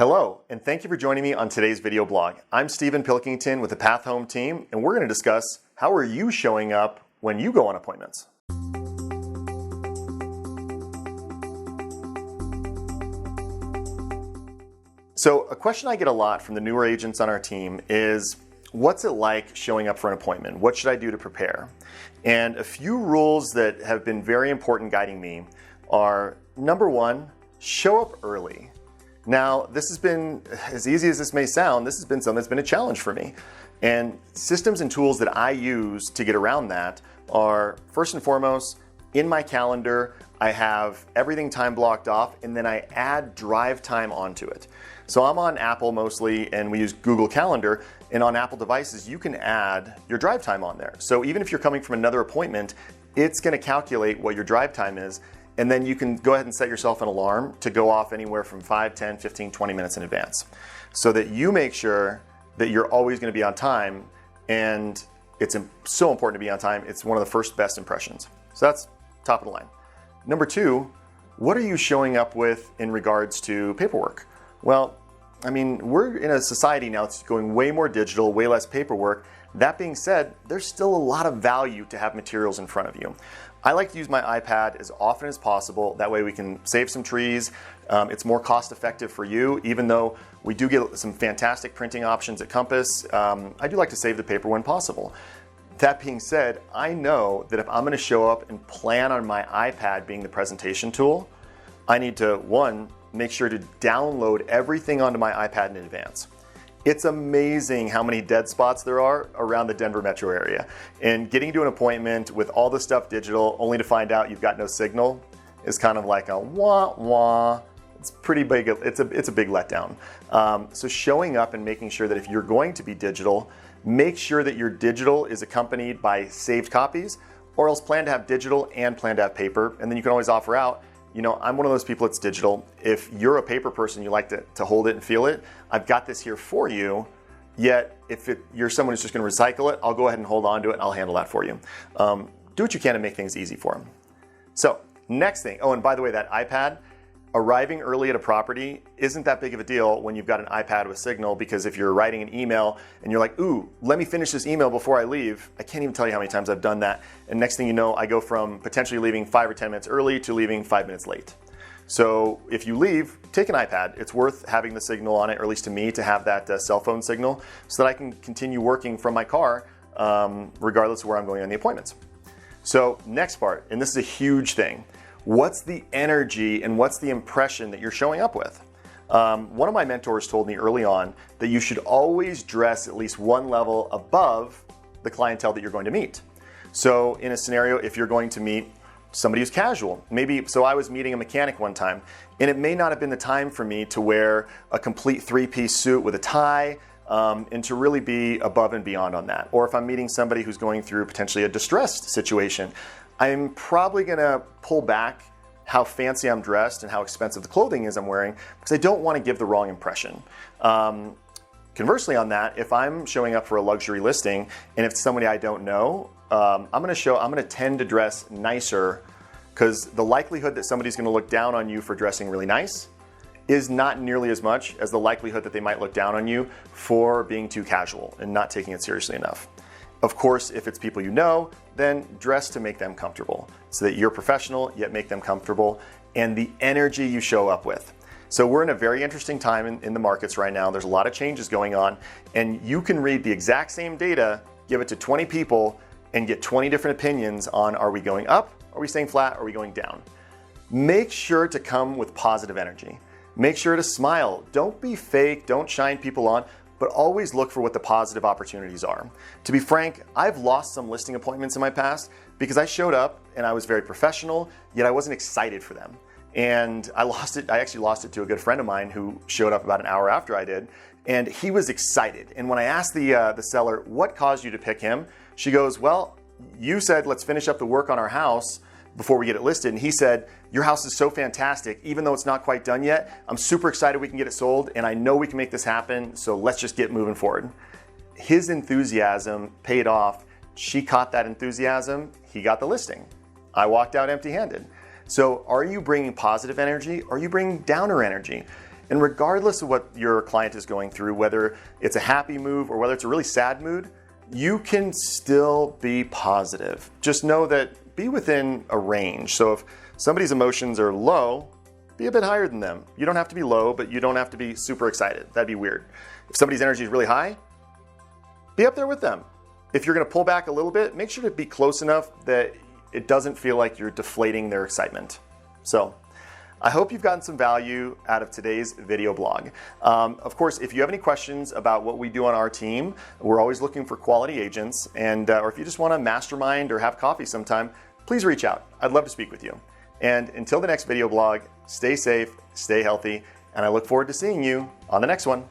Hello, and thank you for joining me on today's video blog. I'm Stephen Pilkington with the Path Home team, and we're going to discuss how are you showing up when you go on appointments. So a question I get a lot from the newer agents on our team is, what's it like showing up for an appointment? What should I do to prepare? And a few rules that have been very important guiding me are, number one, show up early. Now, this has been, as easy as this may sound, this has been something that's been a challenge for me. And systems and tools that I use to get around that are, first and foremost, in my calendar, I have everything time blocked off, and then I add drive time onto it. So I'm on Apple mostly, and we use Google Calendar, and on Apple devices, you can add your drive time on there. So even if you're coming from another appointment, it's gonna calculate what your drive time is, and then you can go ahead and set yourself an alarm to go off anywhere from 5, 10, 15, 20 minutes in advance, so that you make sure that you're always gonna be on time. And it's so important to be on time. It's one of the first best impressions. So that's top of the line. Number two, what are you showing up with in regards to paperwork? Well, I mean, we're in a society now that's going way more digital, way less paperwork. That being said, there's still a lot of value to have materials in front of you. I like to use my iPad as often as possible. That way we can save some trees. It's more cost effective for you, even though we do get some fantastic printing options at Compass. I do like to save the paper when possible. That being said, I know that if I'm going to show up and plan on my iPad being the presentation tool, I need to, one, make sure to download everything onto my iPad in advance. It's amazing how many dead spots there are around the Denver metro area. And getting to an appointment with all the stuff digital only to find out you've got no signal is kind of like a wah wah. It's pretty big, it's a big letdown. So showing up and making sure that if you're going to be digital, make sure that your digital is accompanied by saved copies, or else plan to have digital and plan to have paper. And then you can always offer out, you know, I'm one of those people that's digital. If you're a paper person, you like to hold it and feel it, I've got this here for you. Yet, if you're someone who's just gonna recycle it, I'll go ahead and hold on to it and I'll handle that for you. Do what you can to make things easy for them. So, next thing, oh, and by the way, that iPad, arriving early at a property isn't that big of a deal when you've got an iPad with signal, because if you're writing an email and you're like, ooh, let me finish this email before I leave, I can't even tell you how many times I've done that. And next thing you know, I go from potentially leaving 5 or 10 minutes early to leaving 5 minutes late. So if you leave, take an iPad. It's worth having the signal on it, or at least to me, to have that cell phone signal so that I can continue working from my car regardless of where I'm going on the appointments. So next part, and this is a huge thing. What's the energy and what's the impression that you're showing up with? One of my mentors told me early on that you should always dress at least one level above the clientele that you're going to meet. So in a scenario, if you're going to meet somebody who's casual, maybe, so I was meeting a mechanic one time, and it may not have been the time for me to wear a complete three-piece suit with a tie, and to really be above and beyond on that. Or if I'm meeting somebody who's going through potentially a distressed situation, I'm probably gonna pull back how fancy I'm dressed and how expensive the clothing is I'm wearing, because I don't want to give the wrong impression. Conversely on that, if I'm showing up for a luxury listing and if it's somebody I don't know, I'm gonna tend to dress nicer, because the likelihood that somebody's gonna look down on you for dressing really nice is not nearly as much as the likelihood that they might look down on you for being too casual and not taking it seriously enough. Of course, if it's people you know, then dress to make them comfortable, so that you're professional, yet make them comfortable, and the energy you show up with. So we're in a very interesting time in the markets right now. There's a lot of changes going on, and you can read the exact same data, give it to 20 people, and get 20 different opinions on, are we going up, are we staying flat, are we going down? Make sure to come with positive energy. Make sure to smile. Don't be fake, don't shine people on, but always look for what the positive opportunities are. To be frank, I've lost some listing appointments in my past because I showed up and I was very professional, yet I wasn't excited for them. And I actually lost it to a good friend of mine who showed up about an hour after I did, and he was excited. And when I asked the seller, what caused you to pick him? She goes, well, you said, let's finish up the work on our house before we get it listed. And he said, your house is so fantastic, even though it's not quite done yet, I'm super excited we can get it sold, and I know we can make this happen, so let's just get moving forward. His enthusiasm paid off. She caught that enthusiasm, he got the listing. I walked out empty-handed. So are you bringing positive energy, or are you bringing downer energy? And regardless of what your client is going through, whether it's a happy move or whether it's a really sad mood, you can still be positive. Just know that be within a range. So if somebody's emotions are low, be a bit higher than them. You don't have to be low, but you don't have to be super excited. That'd be weird. If somebody's energy is really high, be up there with them. If you're going to pull back a little bit, make sure to be close enough that it doesn't feel like you're deflating their excitement. So I hope you've gotten some value out of today's video blog. Of course, if you have any questions about what we do on our team, we're always looking for quality agents. And or if you just want to mastermind or have coffee sometime, please reach out. I'd love to speak with you. And until the next video blog, stay safe, stay healthy, and I look forward to seeing you on the next one.